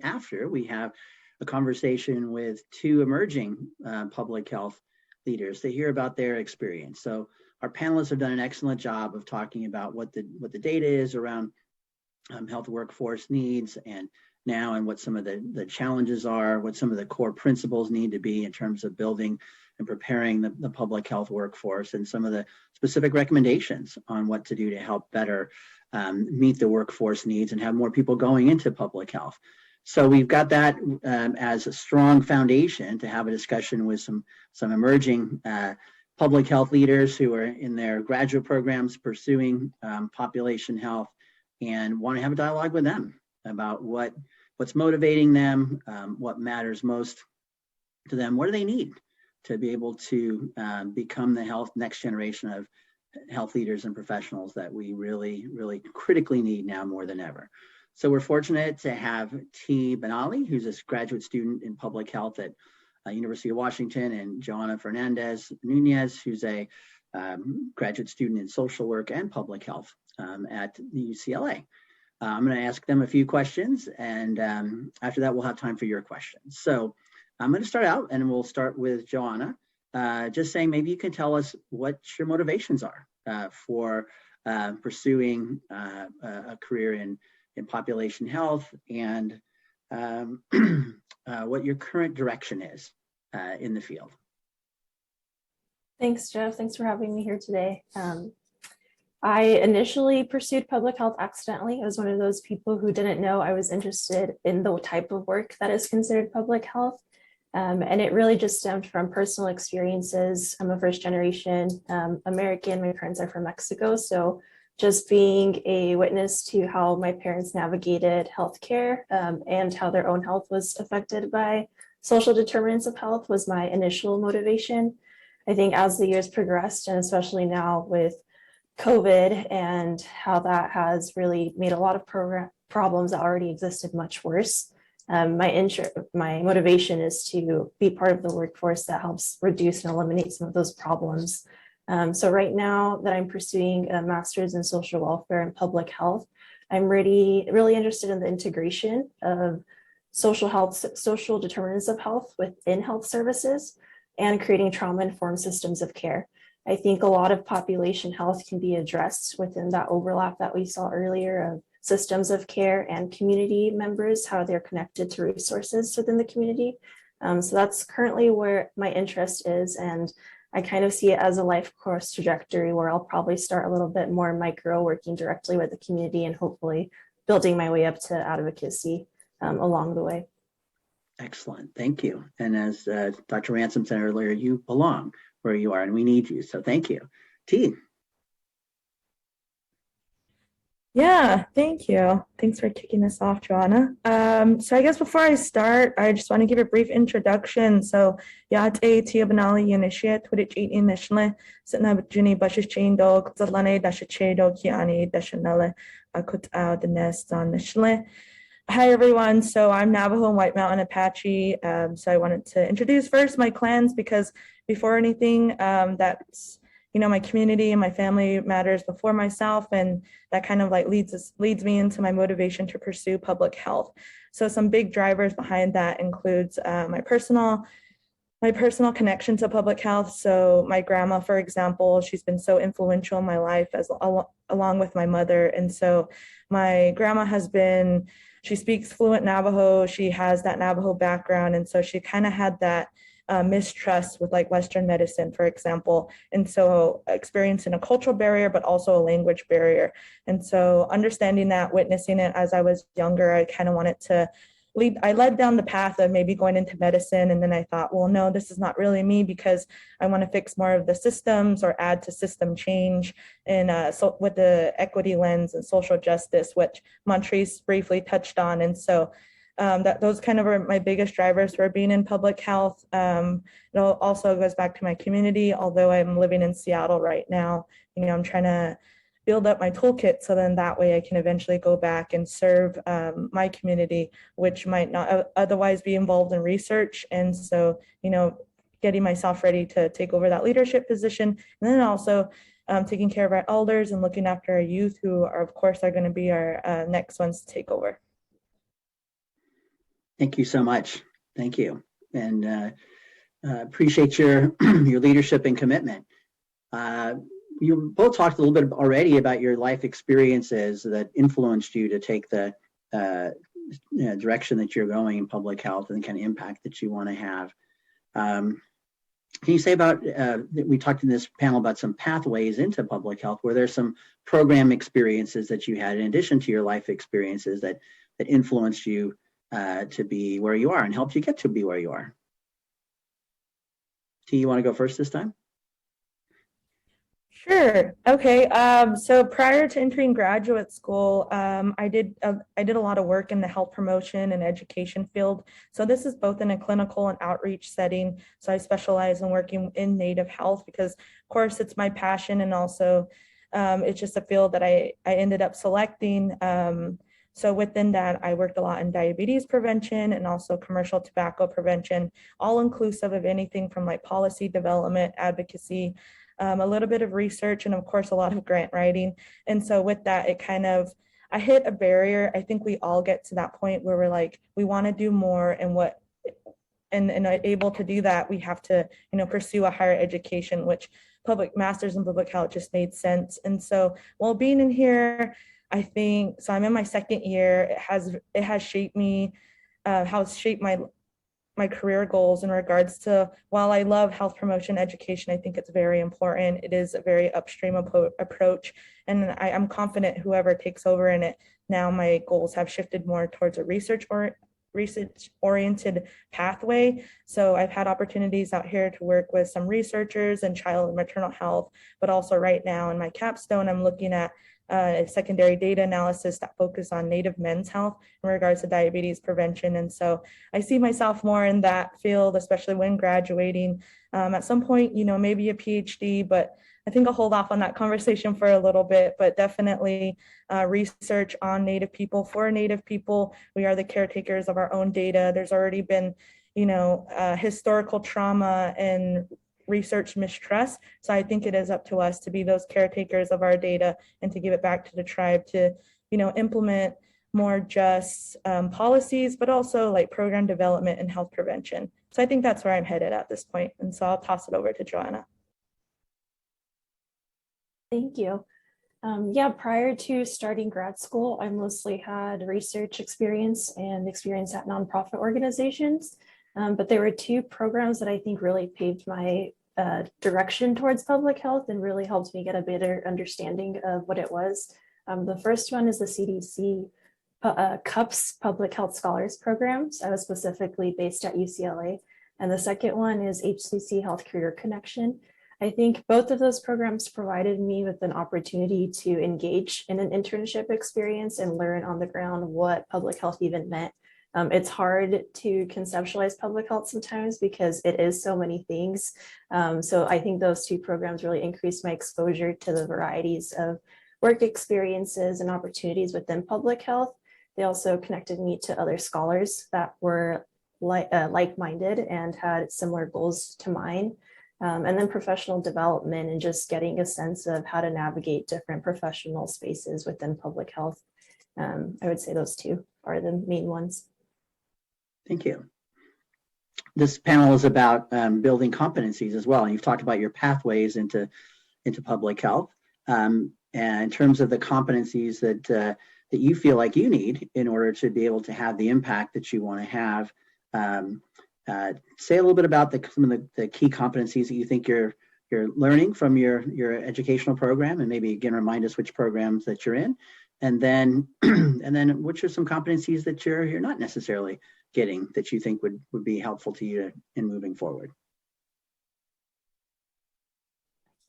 After, we have a conversation with two emerging public health leaders to hear about their experience. So our panelists have done an excellent job of talking about what the data is around health workforce needs and what some of the challenges are, what some of the core principles need to be in terms of building and preparing the public health workforce, and some of the specific recommendations on what to do to help better meet the workforce needs and have more people going into public health. So we've got that as a strong foundation to have a discussion with some emerging public health leaders who are in their graduate programs pursuing population health, and want to have a dialogue with them about what's motivating them, what matters most to them, what do they need to be able to become the next generation of health leaders and professionals that we really, really critically need now more than ever. So we're fortunate to have T. Bennally, who's a graduate student in public health at University of Washington, and Joanna Fernandez Nunez, who's a graduate student in social work and public health at the UCLA. I'm going to ask them a few questions, and after that, we'll have time for your questions. So I'm going to start out, and we'll start with Joanna, just saying maybe you can tell us what your motivations are for pursuing a career in population health, and what your current direction is in the field. Thanks, Jeff. Thanks for having me here today. I initially pursued public health accidentally. I was one of those people who didn't know I was interested in the type of work that is considered public health. And it really just stemmed from personal experiences. I'm a first generation American. My parents are from Mexico. So just being a witness to how my parents navigated healthcare and how their own health was affected by social determinants of health was my initial motivation. I think as the years progressed, and especially now with COVID and how that has really made a lot of problems that already existed much worse, my motivation is to be part of the workforce that helps reduce and eliminate some of those problems. So right now that I'm pursuing a master's in social welfare and public health, I'm really interested in the integration of social determinants of health within health services and creating trauma-informed systems of care. I think a lot of population health can be addressed within that overlap that we saw earlier of systems of care and community members, how they're connected to resources within the community. So that's currently where my interest is, and I kind of see it as a life course trajectory where I'll probably start a little bit more micro, working directly with the community and hopefully building my way up to advocacy along the way. Excellent, thank you. And as Dr. Ransom said earlier, you belong where you are and we need you, so thank you. T. Yeah, thank you. Thanks for kicking us off, Joanna. So I guess before I start, I just want to give a brief introduction. So Yate Tia Bennally initiate Twitch initially Sitna Juni Bashish Chain Dog Zalane Dasha Chedo Kiani Dashanele Akut out the nest on initially. Hi everyone. So I'm Navajo and White Mountain Apache. So I wanted to introduce first my clans, because before anything, that's my community and my family matters before myself, and that kind of like leads me into my motivation to pursue public health. So some big drivers behind that includes my personal connection to public health. So my grandma, for example, she's been so influential in my life along with my mother. And so my grandma she speaks fluent Navajo. She has that Navajo background. And so she kind of had that mistrust with like Western medicine, for example. And so experiencing a cultural barrier, but also a language barrier. And so understanding that, witnessing it as I was younger, I kind of wanted to I led down the path of maybe going into medicine. And then I thought, well, no, this is not really me, because I want to fix more of the systems or add to system change and so with the equity lens and social justice, which Montrese briefly touched on. And so those kind of are my biggest drivers for being in public health. It also goes back to my community. Although I'm living in Seattle right now, I'm trying to build up my toolkit so then that way I can eventually go back and serve my community, which might not otherwise be involved in research. And so, getting myself ready to take over that leadership position, and then also taking care of our elders and looking after our youth, who are, of course, are going to be our next ones to take over. Thank you so much. Thank you. And appreciate your your leadership and commitment. You both talked a little bit already about your life experiences that influenced you to take the direction that you're going in public health and the kind of impact that you want to have. Can you say about, we talked in this panel about some pathways into public health, where there's some program experiences that you had in addition to your life experiences that influenced you to be where you are and helped you get to be where you are? T, you want to go first this time? Sure. Okay. So prior to entering graduate school, I did a lot of work in the health promotion and education field. So this is both in a clinical and outreach setting. So I specialize in working in Native health because, of course, it's my passion, and also it's just a field that I ended up selecting. So within that, I worked a lot in diabetes prevention and also commercial tobacco prevention, all inclusive of anything from like policy development, advocacy, a little bit of research, and of course, a lot of grant writing. And so with that, I hit a barrier. I think we all get to that point where we're like, we want to do more, and able to do that, we have to, pursue a higher education, which public masters in public health just made sense. And so while being in here, I think, so I'm in my second year, it has shaped me, how it's shaped my career goals in regards to, while I love health promotion education, I think it's very important. It is a very upstream approach, and I'm confident whoever takes over in it now, my goals have shifted more towards a research-oriented pathway. So I've had opportunities out here to work with some researchers in child and maternal health, but also right now in my capstone, I'm looking at secondary data analysis that focus on Native men's health in regards to diabetes prevention. And so I see myself more in that field, especially when graduating. At some point, maybe a PhD, but I think I'll hold off on that conversation for a little bit, but definitely research on Native people for Native people. We are the caretakers of our own data. There's already been, historical trauma and research mistrust. So I think it is up to us to be those caretakers of our data and to give it back to the tribe to, implement more just policies, but also like program development and health prevention. So I think that's where I'm headed at this point. And so I'll toss it over to Joanna. Thank you. Prior to starting grad school, I mostly had research experience and experience at nonprofit organizations. But there were two programs that I think really paved my direction towards public health and really helped me get a better understanding of what it was. The first one is the CDC CUPS Public Health Scholars Programs. I was specifically based at UCLA. And the second one is HCC Health Career Connection. I think both of those programs provided me with an opportunity to engage in an internship experience and learn on the ground what public health even meant. It's hard to conceptualize public health sometimes because it is so many things. So I think those two programs really increased my exposure to the varieties of work experiences and opportunities within public health. They also connected me to other scholars that were like-minded and had similar goals to mine. And then professional development and just getting a sense of how to navigate different professional spaces within public health. I would say those two are the main ones. Thank you. This panel is about building competencies as well. And you've talked about your pathways into public health. And in terms of the competencies that you feel like you need in order to be able to have the impact that you want to have, say a little bit about some of the key competencies that you think you're learning from your educational program, and maybe again remind us which programs that you're in, and then which are some competencies that you're not necessarily getting that you think would be helpful to you in moving forward.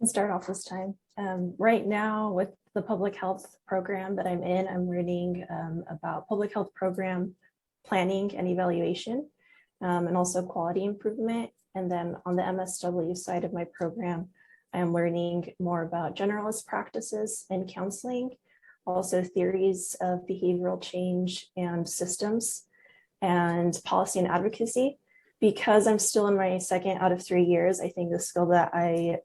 I'll start off this time. Right now with the public health program that I'm in, I'm learning about public health program planning and evaluation, and also quality improvement. And then on the MSW side of my program, I'm learning more about generalist practices and counseling, also theories of behavioral change and systems, and policy and advocacy. Because I'm still in my second out of 3 years, I think the skill that I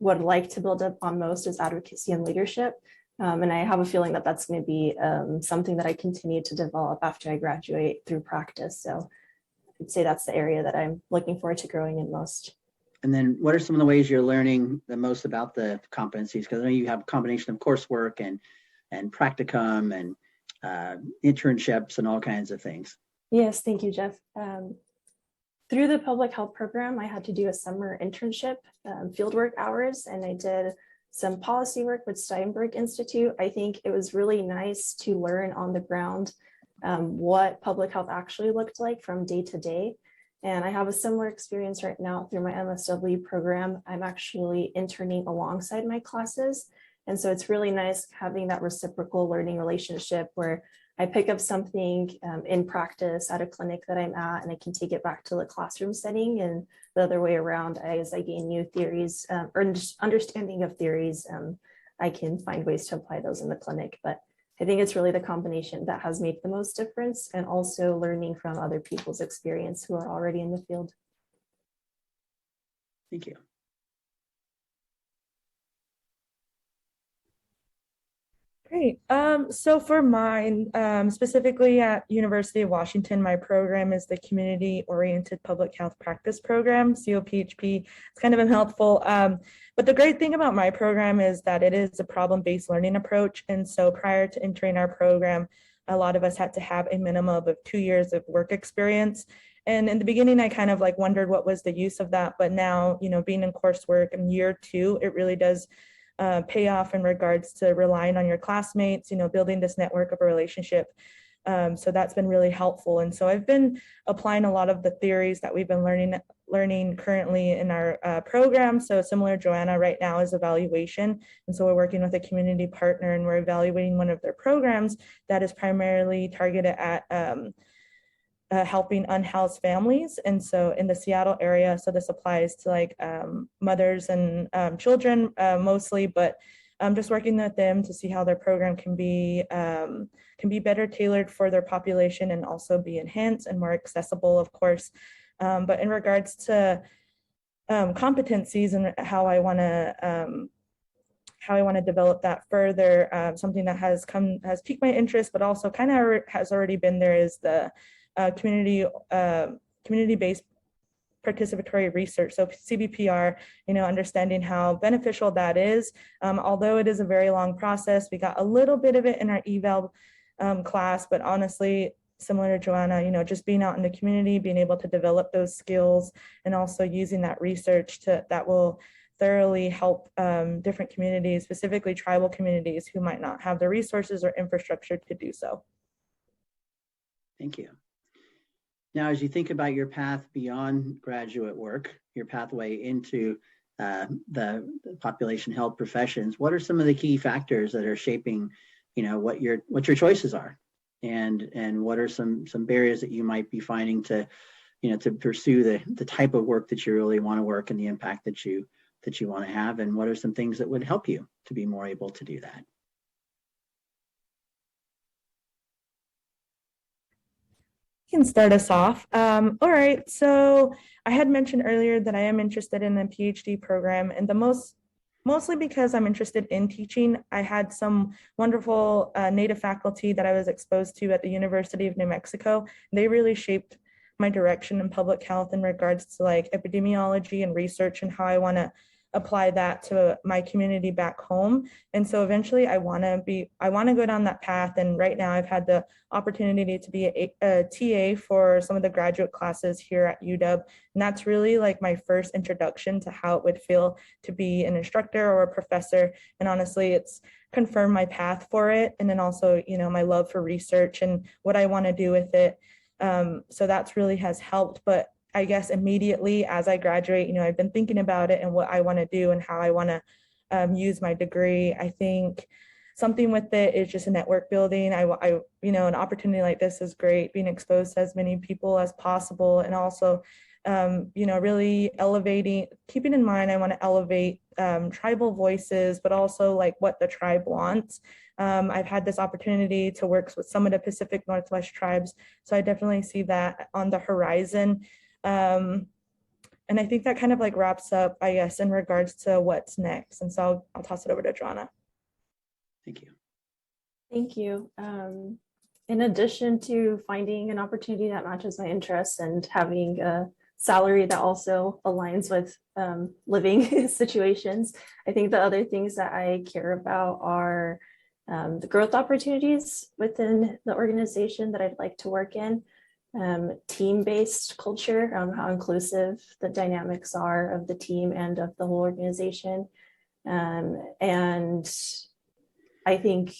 would like to build up on most is advocacy and leadership. And I have a feeling that that's going to be something that I continue to develop after I graduate through practice. So I'd say that's the area that I'm looking forward to growing in most. And then what are some of the ways you're learning the most about the competencies? Because I know you have a combination of coursework and practicum and internships and all kinds of things. Yes, thank you, Jeff. Through the public health program, I had to do a summer internship, fieldwork hours, and I did some policy work with Steinberg Institute. I think it was really nice to learn on the ground what public health actually looked like from day to day. And I have a similar experience right now through my MSW program. I'm actually interning alongside my classes. And so it's really nice having that reciprocal learning relationship where I pick up something in practice at a clinic that I'm at, and I can take it back to the classroom setting, and the other way around, as I gain new theories or understanding of theories, I can find ways to apply those in the clinic. But I think it's really the combination that has made the most difference, and also learning from other people's experience who are already in the field. Thank you. Great. So for mine, specifically at University of Washington, my program is the Community-Oriented Public Health Practice Program, COPHP. It's kind of been helpful. But the great thing about my program is that it is a problem-based learning approach. And so prior to entering our program, a lot of us had to have a minimum of 2 years of work experience. And in the beginning, I kind of like wondered what was the use of that. But now, being in coursework in year 2, it really does pay off in regards to relying on your classmates, building this network of a relationship. So that's been really helpful. And so I've been applying a lot of the theories that we've been learning currently in our program. So similar, Joanna right now is evaluation. And so we're working with a community partner, and we're evaluating one of their programs that is primarily targeted at helping unhoused families. And so in the Seattle area, so this applies to like mothers and children mostly, but I'm just working with them to see how their program can be better tailored for their population and also be enhanced and more accessible, of course. But in regards to competencies and how I want to develop that further, something that has piqued my interest, but also kind of has already been there, is the community-based participatory research, so CBPR, understanding how beneficial that is. Although it is a very long process, we got a little bit of it in our eval class, but honestly, similar to Joanna, just being out in the community, being able to develop those skills, and also using that research that will thoroughly help different communities, specifically tribal communities who might not have the resources or infrastructure to do so. Thank you. Now, as you think about your path beyond graduate work, your pathway into the population health professions, what are some of the key factors that are shaping, what your choices are, and what are some barriers that you might be finding to pursue the type of work that you really want to work and the impact that you want to have, and what are some things that would help you to be more able to do that? Can start us off. All right, so I had mentioned earlier that I am interested in a PhD program, and mostly because I'm interested in teaching. I had some wonderful Native faculty that I was exposed to at the University of New Mexico. They really shaped my direction in public health in regards to like epidemiology and research, and how I want to apply that to my community back home. And so eventually I want to go down that path. And right now I've had the opportunity to be a TA for some of the graduate classes here at UW. And that's really like my first introduction to how it would feel to be an instructor or a professor. And honestly, it's confirmed my path for it. And then also, my love for research and what I want to do with it. So that's really has helped. But I guess immediately as I graduate, I've been thinking about it and what I want to do and how I want to use my degree. I think something with it is just a network building. An opportunity like this is great, being exposed to as many people as possible, and also, really elevating, keeping in mind, I want to elevate tribal voices, but also like what the tribe wants. I've had this opportunity to work with some of the Pacific Northwest tribes, so I definitely see that on the horizon. And I think that kind of like wraps up, I guess, in regards to what's next. And so I'll toss it over to Joanna. Thank you. Thank you. In addition to finding an opportunity that matches my interests and having a salary that also aligns with living situations, I think the other things that I care about are the growth opportunities within the organization that I'd like to work in, team-based culture, how inclusive the dynamics are of the team and of the whole organization. And I think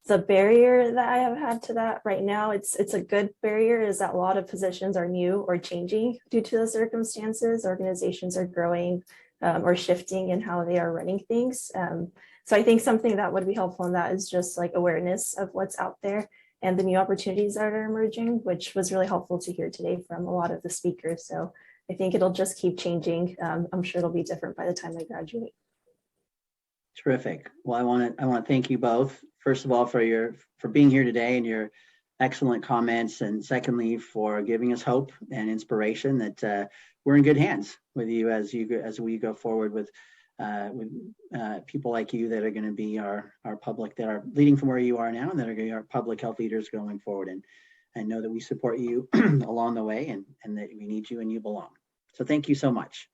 the barrier that I have had to that right now, it's a good barrier, is that a lot of positions are new or changing due to the circumstances. Organizations are growing or shifting in how they are running things. So I think something that would be helpful in that is just like awareness of what's out there and the new opportunities that are emerging, which was really helpful to hear today from a lot of the speakers. So I think it'll just keep changing. I'm sure it'll be different by the time I graduate. Terrific. Well, I want to thank you both, first of all, for being here today and your excellent comments, and secondly, for giving us hope and inspiration that we're in good hands with you as we go forward with people like you that are going to be our public, that are leading from where you are now, and that are going to be our public health leaders going forward. And know that we support you along the way, and that we need you and you belong. So thank you so much.